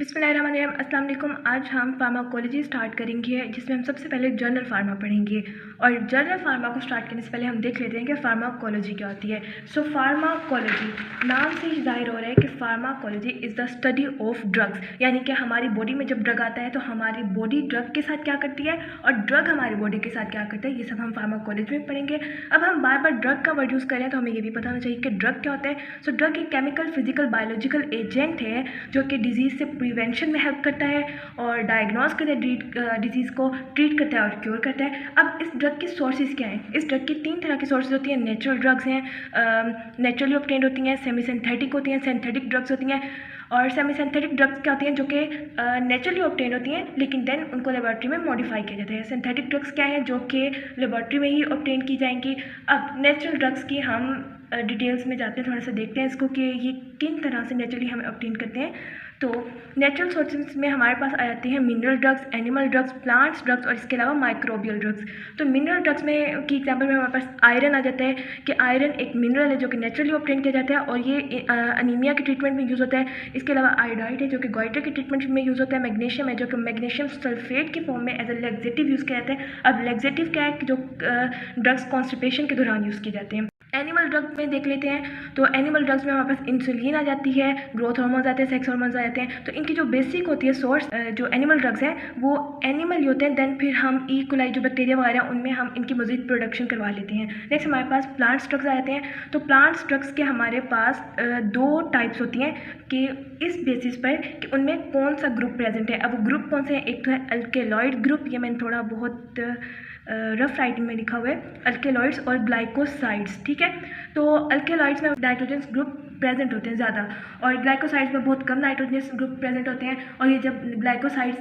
बिस्मिल्लाहिर्रहमानिर्रहीम। अस्सलाम वालेकुम। आज हम फार्माकोलॉजी स्टार्ट करेंगे, जिसमें हम सबसे पहले जर्नल फार्मा पढ़ेंगे। और जर्नल फार्मा को स्टार्ट करने से पहले हम देख लेते हैं कि फार्माकोलॉजी क्या होती है। सो फार्माकोलॉजी नाम से ही जाहिर हो रहा है कि pharmacology is the study of drugs, यानी कि हमारी बॉडी में जब ड्रग आता है तो हमारी बॉडी ड्रग के साथ क्या करती है और ड्रग हमारी बॉडी के साथ क्या करता है, ये सब हम फार्माकोलॉजी में पढ़ेंगे। अब हम बार बार ड्रग का वर्ड यूज़ करें तो हमें ये भी पता होना चाहिए कि ड्रग क्या होता है। सो ड्रग एक केमिकल, फिजिकल, बायोलॉजिकल एजेंट है जो कि डिजीज़ से प्रिवेंशन में हेल्प करता है और डायग्नोस करता है, डिजीज़ को ट्रीट करता है और क्योर करता है। अब इस ड्रग की सोर्सेज क्या हैं? इस ड्रग की 3 तरह की सोर्सेज होती हैं। नेचुरल ड्रग्स हैं, नेचुरली ऑब्टेन्ड होती हैं, सेमी सिंथेटिक होती हैं, सिंथेटिक ड्रग्स होती हैं। और सेमी सिंथेटिक ड्रग्स क्या होती हैं? जो कि नेचुरली ऑब्टेन होती हैं लेकिन देन उनको लेबॉर्ट्री में मॉडिफाई किया जाता है। सिंथेटिक ड्रग्स क्या हैं? जो कि लेबॉर्ट्री में ही ऑब्टेन की जाएंगी। अब नेचुरल ड्रग्स की हम डिटेल्स में जाते हैं, थोड़ा सा देखते हैं इसको कि ये किन तरह से नेचुरली हम ऑब्टेन करते हैं। तो नेचुरल सोर्सेज में हमारे पास आ जाती हैं mineral drugs, animal drugs, plants drugs और इसके अलावा माइक्रोबियल ड्रग्स। तो मिनरल ड्रग्स में की एग्जांपल में हमारे पास आयरन आ जाता है कि आयरन एक मिनरल है जो कि नेचुरली ऑब्टेन किया जाता है और ये अनीमिया के ट्रीटमेंट में यूज़ होता है। इसके अलावा आयोडाइड है जो कि गोइटर के ट्रीटमेंट में यूज़ होता है। मैग्नीशियम है जो कि मैग्नीशियम सल्फेट की फॉर्म में एज ए लेग्जेटिव यूज़ किया जाता है। अब लेग्जेटिव क्या है कि जो ड्रग्स कॉन्स्टिपेशन के दौरान यूज़ किए जाते हैं। एनिमल ड्रग्स में देख लेते हैं तो एनिमल ड्रग्स में हमारे पास इंसुलिन आ जाती है, ग्रोथ हार्मोन्स आते हैं, सेक्स हार्मोन्स आ जाते हैं। तो इनकी जो बेसिक होती है सोर्स, जो एनिमल ड्रग्स हैं वो एनिमल ही होते हैं। देन फिर हम ई कोलाई जो बैक्टीरिया वगैरह उनमें हम इनकी मज़ीद प्रोडक्शन करवा लेते हैं। नेक्स्ट हमारे पास प्लांट्स ड्रग्स आ जाते हैं। तो प्लांट्स ड्रग्स के हमारे पास 2 टाइप्स होती हैं कि इस बेसिस पर कि उनमें कौन सा ग्रुप प्रेजेंट है। अब वो ग्रुप कौन से हैं? एक तो है अल्केलॉइड ग्रुप, ये मैंने थोड़ा बहुत रफ राइटिंग में लिखा हुआ है, अल्केलॉइड्स और ग्लाइकोसाइड्स। ठीक है, तो अल्केलॉइड्स में नाइट्रोजन ग्रुप प्रेजेंट होते हैं ज़्यादा और ग्लाइकोसाइड्स में बहुत कम नाइट्रोजन ग्रुप प्रेजेंट होते हैं। और ये जब ग्लाइकोसाइड्स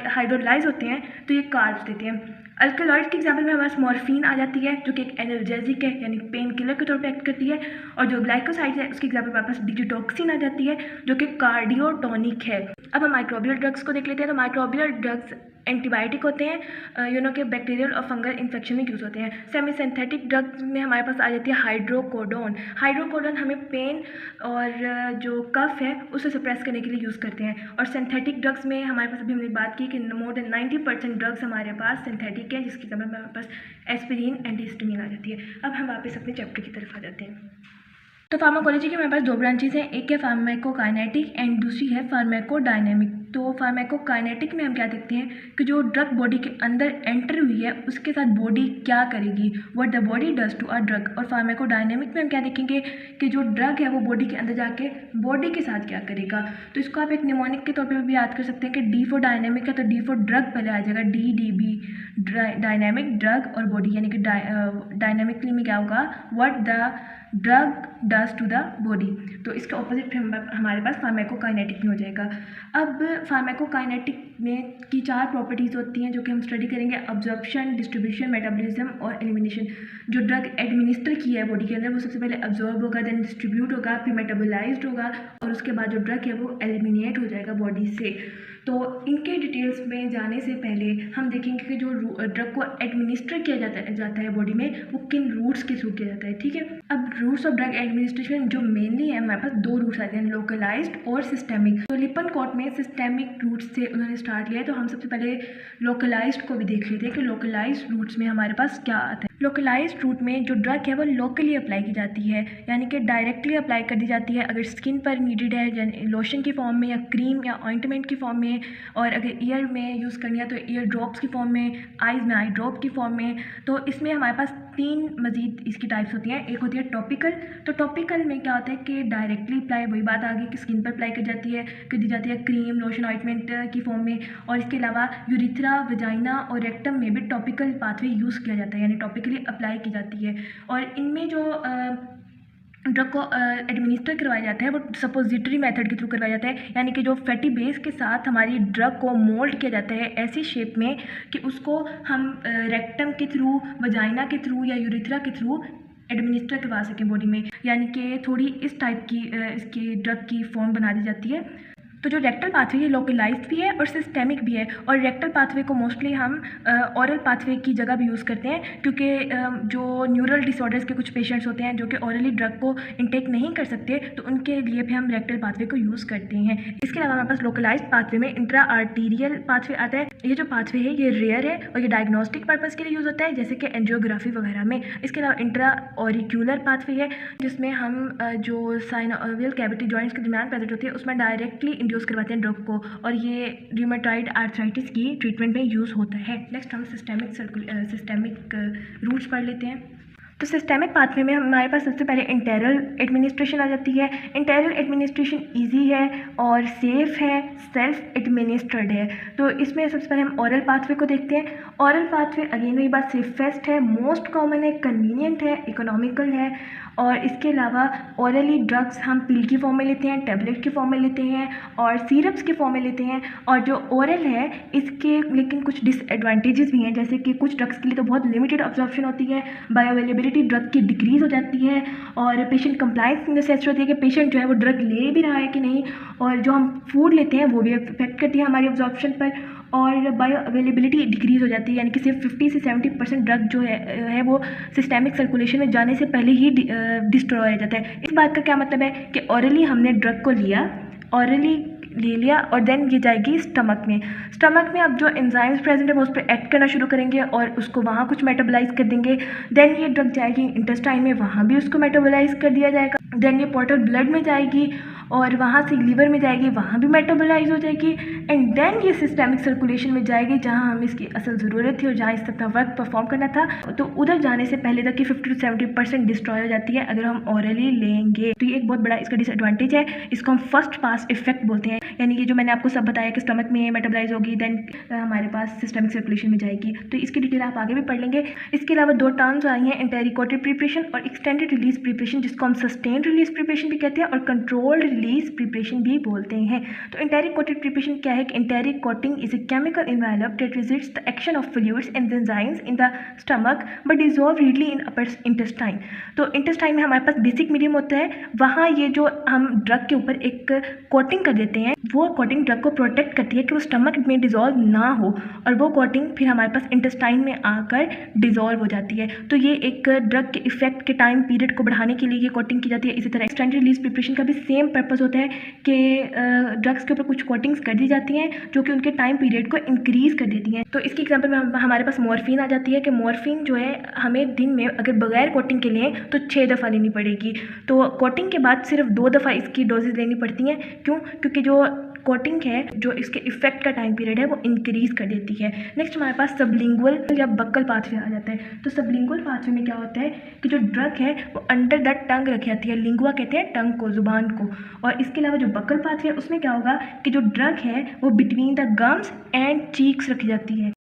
हाइड्रोलाइज होते हैं तो ये कार्ब्स देते हैं। अल्केलॉइड के एग्जाम्पल में हमारे पास मॉर्फिन आ जाती है जो कि एक एनर्जेटिक है, यानी पेन किलर के तौर पे एक्ट करती है। और जो ग्लाइकोसाइड्स है उसके एग्जाम्पल में हमारे पास डिजिटॉक्सिन आ जाती है जो कि कार्डियोटॉनिक है। अब हम माइक्रोबियल ड्रग्स को देख लेते हैं। तो माइक्रोबियल ड्रग्स एंटीबायोटिक होते हैं, के बैक्टीरियल और फंगल इन्फेक्शन में यूज़ होते हैं। सेमी सिंथेटिक ड्रग्स में हमारे पास आ जाती है हाइड्रोकोडोन। हाइड्रोकोडोन हमें पेन और जो कफ है उसे सप्रेस करने के लिए यूज़ करते हैं। और सिंथेटिक ड्रग्स में हमारे पास अभी हमने बात की कि मोर देन 90% ड्रग्स हमारे पास सिंथेटिक है, जिसकी तरह हमारे पास एस्पिरिन, एंटीहिस्टामिन आ जाती है। अब हम वापस अपने चैप्टर की तरफ आ जाते हैं। तो फार्माकोलॉजी के हमारे पास 2 ब्रांचेस हैं, एक है फार्माकोकाइनेटिक एंड दूसरी है फार्माकोडायनेमिक। तो फार्माकोकाइनेटिक में हम क्या देखते हैं कि जो ड्रग बॉडी के अंदर एंटर हुई है उसके साथ बॉडी क्या करेगी, what the body does to a drug. और फार्माकोडायनेमिक में हम क्या देखेंगे कि जो ड्रग है वो बॉडी के अंदर जाके बॉडी के साथ क्या करेगा। तो इसको आप एक निमोनिक के तौर पर भी याद कर सकते हैं कि डी फॉर डायनेमिक है तो डी फॉर ड्रग पहले आ जाएगा, DDB डायनेमिक ड्रग और बॉडी, यानी कि डायनेमिकली में क्या होगा, what the drug does to the body. तो इसके ऑपोजिट हमारे पास फार्माकोकाइनेटिक में हो जाएगा। अब फार्माकोकाइनेटिक में की 4 प्रॉपर्टीज़ होती हैं जो कि हम स्टडी करेंगे, अब्जॉर्प्शन, डिस्ट्रीब्यूशन, मेटाबॉलिज्म और एलिमिनेशन। जो ड्रग एडमिनिस्टर किया है बॉडी के अंदर वो सबसे पहले अब्जॉर्ब होगा, देन डिस्ट्रीब्यूट होगा, फिर मेटाबोलाइज्ड होगा और उसके बाद जो ड्रग है वो एलिमिनेट हो जाएगा बॉडी से। तो इनके डिटेल्स में जाने से पहले हम देखेंगे कि जो ड्रग को एडमिनिस्टर किया जाता है बॉडी में वो किन रूट्स के थ्रू किया जाता है। ठीक है, अब रूट्स ऑफ ड्रग एडमिनिस्ट्रेशन जो मेनली है हमारे पास 2 रूट्स आते हैं, लोकलाइज्ड और सिस्टेमिक। तो लिपनकॉट में सिस्टेमिक रूट्स से उन्होंने स्टार्ट लिया है, तो हम सबसे पहले लोकलाइज्ड को भी देख लेते हैं कि लोकलाइज्ड रूट्स में हमारे पास क्या आता है। लोकलाइज्ड रूट में जो ड्रग है वो लोकली अप्लाई की जाती है, यानी कि डायरेक्टली अप्लाई कर दी जाती है। अगर स्किन पर नीडेड है लोशन की फॉर्म में या क्रीम या ऑइंटमेंट की फॉर्म में, और अगर ईयर में यूज़ करनी है तो ईयर ड्रॉप्स की फॉर्म में, आइज़ में आई ड्रॉप की फॉर्म में। तो इसमें हमारे पास 3 मज़ीद इसकी टाइप्स होती हैं। एक होती है टॉपिकल। तो टॉपिकल में क्या होता है कि डायरेक्टली अप्लाई, वही बात आ गई कि स्किन पर अप्लाई कर दी जाती है क्रीम, लोशन, ऑइंटमेंट की फॉर्म में। और इसके अलावा यूरिथ्रा, वजाइना और रेक्टम में भी टॉपिकल पाथवे यूज़ किया जाता है, यानी टॉपिकली अप्लाई की जाती है। और इनमें जो ड्रग को एडमिनिस्टर करवाया जाता है वो सपोजिटरी मेथड के थ्रू करवाया जाता है, यानी कि जो फैटी बेस के साथ हमारी ड्रग को मोल्ड किया जाता है ऐसी शेप में कि उसको हम रेक्टम के थ्रू, वजाइना के थ्रू या यूरिथ्रा के थ्रू एडमिनिस्टर करवा सकें बॉडी में, यानी कि थोड़ी इस टाइप की इसकी ड्रग की फॉर्म बना दी जाती है। तो जो रेक्टल पाथवे ये लोकलाइज्ड भी है और सिस्टेमिक भी है, और रेक्टल पाथवे को मोस्टली हम ओरल पाथवे की जगह भी यूज़ करते हैं, क्योंकि जो न्यूरल डिसऑर्डर्स के कुछ पेशेंट्स होते हैं जो कि ओरली ड्रग को इंटेक नहीं कर सकते, तो उनके लिए भी हम रेक्टल पाथवे को यूज़ करते हैं। इसके अलावा हमारे पास लोकलाइज्ड पाथवे में इंट्रा आर्टीरियल पाथवे आता है। ये जो पाथवे है ये रेयर है और ये डायग्नोस्टिक पर्पज़ के लिए यूज़ होता है, जैसे कि एंजियोग्राफी वगैरह में। इसके अलावा इंट्रा ऑरिक्यूलर पाथवे है, जिसमें हम जो साइनोवियल कैविटी जॉइंट्स के दरमियान प्रेजेंट होती है उसमें डायरेक्टली इंड्यूस करवाते हैं ड्रग को, और ये रूमेटॉइड आर्थराइटिस की ट्रीटमेंट में यूज़ होता है। नेक्स्ट हम सिस्टेमिक रूट्स पढ़ लेते हैं। तो सिस्टेमिक पाथवे में हमारे पास सबसे पहले इंटेरल एडमिनिस्ट्रेशन आ जाती है। इंटेरल एडमिनिस्ट्रेशन इजी है और सेफ़ है, सेल्फ एडमिनिस्ट्रेड है। तो इसमें सबसे पहले हम ओरल पाथवे को देखते हैं। ओरल पाथवे अगेन वही बात, सेफेस्ट है, मोस्ट कॉमन है, कन्वीनियंट है, इकोनॉमिकल है, और इसके अलावा ओरली ड्रग्स हम पिल की फॉर्म में लेते हैं, टैबलेट की फॉर्म में लेते हैं और सिरप्स की फॉर्म में लेते हैं। और जो ओरल है इसके लेकिन कुछ डिसएडवांटेजेस भी हैं, जैसे कि कुछ ड्रग्स के लिए तो बहुत लिमिटेड अब्जॉर्प्शन होती है, बायोअवेलेबिलिटी ड्रग की डिक्रीज़ हो जाती है, और पेशेंट कंप्लाइंस नेसेस होती है कि पेशेंट जो है वो ड्रग ले भी रहा है कि नहीं, और जो हम फूड लेते हैं वो भी इफेक्ट करती है हमारी अब्जॉर्प्शन पर, और बायो अवेलेबिलिटी डिक्रीज़ हो जाती है, यानी कि सिर्फ 50 से 70% ड्रग जो है वो सिस्टेमिक सर्कुलेशन में जाने से पहले ही डिस्ट्रॉय हो जाता है। इस बात का क्या मतलब है कि ऑरली हमने ड्रग को लिया, ऑरली ले लिया और देन ये जाएगी स्टमक में। स्टमक में अब जो एंजाइम्स प्रेजेंट है वो उस पर एक्ट करना शुरू करेंगे और उसको वहाँ कुछ मेटाबोलाइज कर देंगे। देन ये ड्रग जाएगी इंटेस्टाइन में, वहाँ भी उसको मेटाबोलाइज कर दिया जाएगा। देन ये पोर्टल ब्लड में जाएगी और वहाँ से लीवर में जाएगी, वहाँ भी मेटाबोलाइज हो जाएगी। एंड देन ये सिस्टेमिक सर्कुलेशन में जाएगी, जहाँ हमें इसकी असल ज़रूरत थी और जहाँ इससे अपना वर्क परफॉर्म करना था, तो उधर जाने से पहले तक ये 50 से 70% डिस्ट्रॉय हो जाती है अगर हम ऑरली लेंगे। तो ये एक बहुत बड़ा इसका डिसएडवांटेज है। इसको हम फर्स्ट पास इफेक्ट बोलते हैं, यानी कि जो मैंने आपको सब बताया कि स्टमक में मेटाबोलाइज होगी, देन हमारे पास सिस्टेमिक सर्कुलेशन में जाएगी। तो इसकी डिटेल आप आगे भी पढ़ लेंगे। इसके अलावा दो टर्म्स आई हैं, एंटेरिकोटेड प्रिपरेशन और एक्सटेंडेड रिलीज प्रिपरेशन, जिसको हम सस्टेन्ड रिलीज प्रिपरेशन भी कहते हैं और कंट्रोल्ड रिलीज प्रिपरेशन भी बोलते हैं। तो एंटेरिक कोटेड प्रिपरेशन क्या है कि enteric coating is a chemical envelope that resists the action of fluids and enzymes in the stomach but dissolve readily in upper intestine. तो इंटेस्टाइन में हमारे पास बेसिक मीडियम होता है, वहाँ ये जो हम ड्रग के ऊपर एक कोटिंग कर देते हैं, वो कोटिंग ड्रग को प्रोटेक्ट करती है कि वो स्टमक में डिसॉल्व ना हो, और वो कोटिंग फिर हमारे पास इंटेस्टाइन में आकर डिसॉल्व हो जाती है। तो ये एक ड्रग के इफेक्ट के टाइम पीरियड को बढ़ाने के लिए ये कोटिंग की जाती है। इसी तरह एक्सटेंडेड रिलीज प्रिपरेशन का भी सेम पर्पस होता है कि ड्रग्स के ऊपर कुछ कोटिंग्स कर दी जाती हैं जो कि उनके टाइम पीरियड को इंक्रीज़ कर देती हैं। तो इसकी एग्जांपल में हमारे पास मॉर्फिन आ जाती है कि मॉर्फिन जो है हमें दिन में अगर बगैर कोटिंग के लें तो 6 दफ़ा लेनी पड़ेगी, तो कोटिंग के बाद सिर्फ 2 दफ़ा इसकी डोजेज लेनी पड़ती हैं। क्यों? क्योंकि जो कोटिंग है जो इसके इफेक्ट का टाइम पीरियड है वो इंक्रीज़ कर देती है। नेक्स्ट हमारे पास सबलिंगुअल या बक्कल पाथवे आ जाता है। तो सबलिंगुअल पाथवे में क्या होता है कि जो ड्रग है वो अंडर द टंग रखी जाती है, लिंगुआ कहते हैं टंग को, जुबान को। और इसके अलावा जो बक्कल पाथवे है उसमें क्या होगा कि जो ड्रग है वो between the gums and cheeks रखी जाती है।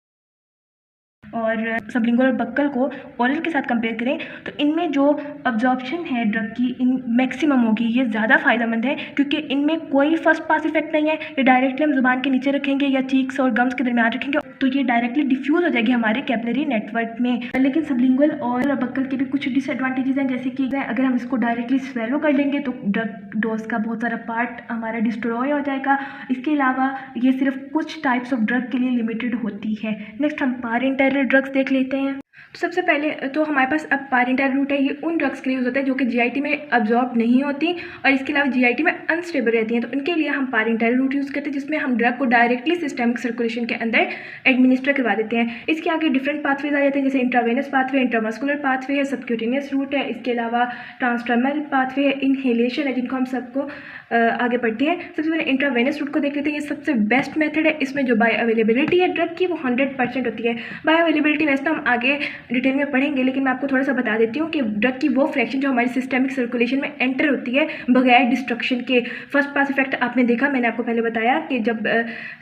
और सबलिंगुअल और बक्कल को ओरल के साथ कंपेयर करें तो इनमें जो अब्जॉर्प्शन है ड्रग की इन मैक्सिमम होगी, ये ज़्यादा फ़ायदेमंद है क्योंकि इनमें कोई फर्स्ट पास इफेक्ट नहीं है। ये डायरेक्टली हम जुबान के नीचे रखेंगे या चीक्स और गम्स के दरमियान रखेंगे तो ये डायरेक्टली डिफ्यूज़ हो जाएगी हमारे कैपिलरी नेटवर्क में। लेकिन सबलिंगुअल और बक्कल के भी कुछ डिसएडवांटेजेस हैं, जैसे कि अगर हम इसको डायरेक्टली स्वेलो कर लेंगे तो ड्रग डोज का बहुत सारा पार्ट हमारा डिस्ट्रॉय हो जाएगा। इसके अलावा ये सिर्फ कुछ टाइप्स ऑफ ड्रग के लिए लिमिटेड होती है। नेक्स्ट हम पारेंटेरल ड्रग्स देख लेते हैं। तो सबसे पहले तो हमारे पास अब पारेंटेरल रूट है, ये उन ड्रग्स के लिए यूज़ होता है जो कि जीआईटी में अब्जॉर्ब नहीं होती और इसके अलावा जीआईटी में अनस्टेबल रहती हैं, तो उनके लिए हम पारेंटेरल रूट यूज़ करते हैं जिसमें हम ड्रग को डायरेक्टली सिस्टेमिक सर्कुलेशन के अंदर एडमिनिस्टर करवा देते हैं। इसके आगे डिफरेंट पाथवेज आ जाते हैं, जैसे इंट्रावेनस पाथवे, इंट्रामस्कुलर पाथवे है, सबक्यूटेनियस रूट है, इसके अलावा ट्रांसडर्मल पाथवे है, इनहेलेशन है, जिनको हम सबको आगे पढ़ते हैं। सबसे पहले इंट्रावेनस रूट को देख लेते हैं। ये सबसे बेस्ट मेथड है, इसमें जो बायो अवेलेबिलिटी है ड्रग की वो 100% होती है। बायो अवेलेबिलिटी वैसे तो हम आगे डिटेल में पढ़ेंगे, लेकिन मैं आपको थोड़ा सा बता देती हूँ कि ड्रग की वो फ्रैक्शन जो हमारी सिस्टेमिक सर्कुलेशन में एंटर होती है बगैर डिस्ट्रक्शन के। फर्स्ट पास इफेक्ट आपने देखा, मैंने आपको पहले बताया कि जब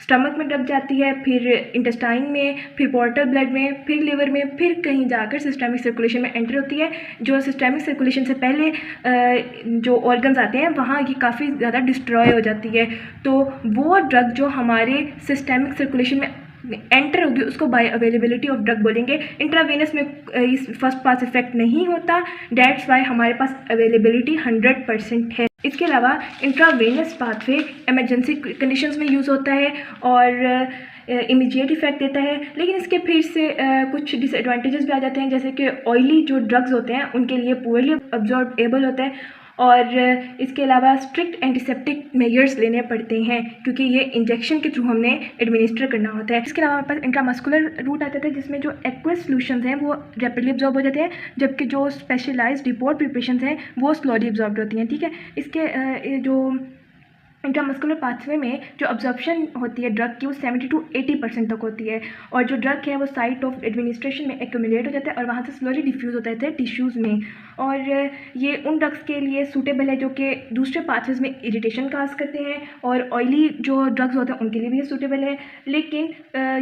स्टमक में ड्रग जाती है, फिर इंटेस्टाइन में, फिर पोर्टल ब्लड में, फिर लिवर में, फिर कहीं जाकर सिस्टेमिक सर्कुलेशन में एंटर होती है। जो सिस्टेमिक सर्कुलेशन से पहले जो ऑर्गन्स आते हैं वहाँ ये काफ़ी ज़्यादा डिस्ट्रॉय हो जाती है। तो वो ड्रग जो हमारे सिस्टेमिक सर्कुलेशन में एंटर होगी उसको बाय अवेलेबिलिटी ऑफ ड्रग बोलेंगे। इंट्रावेनस में इस फर्स्ट पास इफेक्ट नहीं होता, डेट्स वाई हमारे पास अवेलेबिलिटी 100% है। इसके अलावा इंट्रावेनस पाथवे इमरजेंसी कंडीशंस में यूज़ होता है और इमीडिएट इफेक्ट देता है, लेकिन इसके फिर से कुछ डिसएडवांटेजेस भी आ जाते हैं, जैसे कि ऑयली जो ड्रग्स होते हैं उनके लिए पुअरली अब्जॉर्बेबल होता है और इसके अलावा स्ट्रिक्ट एंटीसेप्टिक मेजर्स लेने पड़ते हैं क्योंकि ये इंजेक्शन के थ्रू हमने एडमिनिस्टर करना होता है। इसके अलावा हमारे पास इंट्रामस्कुलर रूट आता है जिसमें जो एक्वस सॉल्यूशंस हैं वो रैपिडली अब्जॉर्ब हो जाते हैं, जबकि जो स्पेशलाइज्ड डिपोर्ट प्रिपरेशंस हैं वो स्लोली अब्जॉर्ब होती हैं। ठीक है, इसके जो इंट्रामस्कुलर पाथवे में जो अब्जॉर्प्शन होती है ड्रग की वो 70 to 80% तक होती है और जो ड्रग है वो साइट ऑफ एडमिनिस्ट्रेशन में एक्यूमुलेट हो जाता है और वहाँ से स्लोली डिफ्यूज़ होता है टिश्यूज़ में। और ये उन ड्रग्स के लिए सूटेबल है जो कि दूसरे पाथवेज में इरिटेशन काज करते हैं और ऑयली जो ड्रग्स होते हैं उनके लिए भी ये सूटेबल है, लेकिन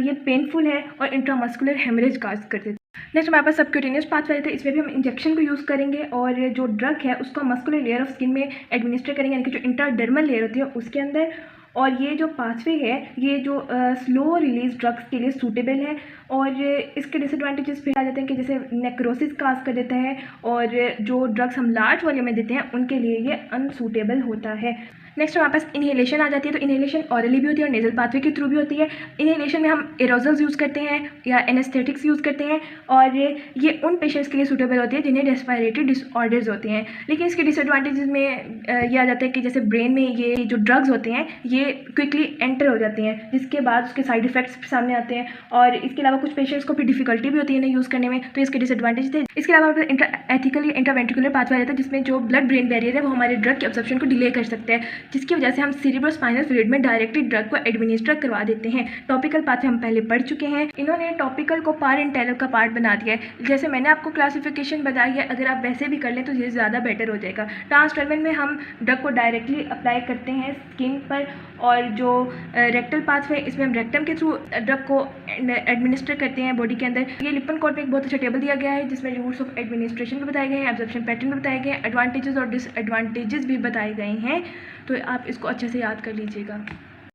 ये पेनफुल है और इंट्रामस्कुलर हेमरेज काज करते हैं। नेक्स्ट हमारे पास सबक्यूटेनियस पाथवे है, इसमें भी हम इंजेक्शन को यूज़ करेंगे और जो ड्रग है उसको मस्कुलर लेयर ऑफ स्किन में एडमिनिस्टर करेंगे, यानी कि जो इंट्राडर्मल लेयर होती है उसके अंदर। और ये जो पाथवे है ये जो स्लो रिलीज ड्रग्स के लिए सूटेबल है और इसके डिसएडवांटेजेस फिर आ जाते हैं कि जैसे नेक्रोसिस काज कर देता है और जो ड्रग्स हम लार्ज वॉल्यूम में देते हैं उनके लिए ये अनसूटेबल होता है। नेक्स्ट हमारे पास इनहेलेशन आ जाती है, तो इनहेलेशन ऑरली भी होती है और नेजल पाथवे के थ्रू भी होती है। इनहेलेशन में हम एरोजल्स यूज़ करते हैं या एनेस्थेटिक्स यूज़ करते हैं और ये उन पेशेंट्स के लिए सूटेबल होती है जिन्हें रेस्पिरेटरी डिसऑर्डर्स होते हैं, लेकिन इसके डिसएडवांटेजेस में ये आ जाता है कि जैसे ब्रेन में ये जो ड्रग्स होते हैं ये क्विकली एंटर हो जाते हैं जिसके बाद उसके साइड इफेक्ट्स सामने आते हैं और इसके अलावा कुछ पेशेंट्स को फिर डिफिकल्टी भी होती है इन्हें यूज़ करने में, तो इसके डिसएडवांटेज थे। इसके अलावा एथिकली इंट्रावेंट्रिकुलर पाथवे आ जाता है जिसमें जो ब्लड ब्रेन बैरियर है वो हमारे ड्रग के अब्जॉर्प्शन को डिले कर सकता है, जिसकी वजह से हम सेरेब्रोस्पाइनल फ्लूइड में डायरेक्टली ड्रग को एडमिनिस्टर करवा देते हैं। टॉपिकल पाथवे हम पहले पढ़ चुके हैं, इन्होंने टॉपिकल को पारेंटेरल का पार्ट बना दिया है। जैसे मैंने आपको क्लासिफिकेशन बताई है, अगर आप वैसे भी कर लें तो ये ज़्यादा बेटर हो जाएगा। ट्रांसडर्मल में हम ड्रग को डायरेक्टली अप्लाई करते हैं स्किन पर और जो रेक्टल पाथवे इसमें हम रेक्टम के थ्रू ड्रग को एडमिनिस्टर करते हैं बॉडी के अंदर। ये लिपन कोड में एक बहुत अच्छा टेबल दिया गया है जिसमें रूट्स ऑफ एडमिनिस्ट्रेशन भी बताए गए हैं, एब्जॉर्प्शन पैटर्न भी बताए गए हैं, एडवांटेजेस और डिसएडवांटेजेस भी बताए गए हैं, तो आप इसको अच्छे से याद कर लीजिएगा।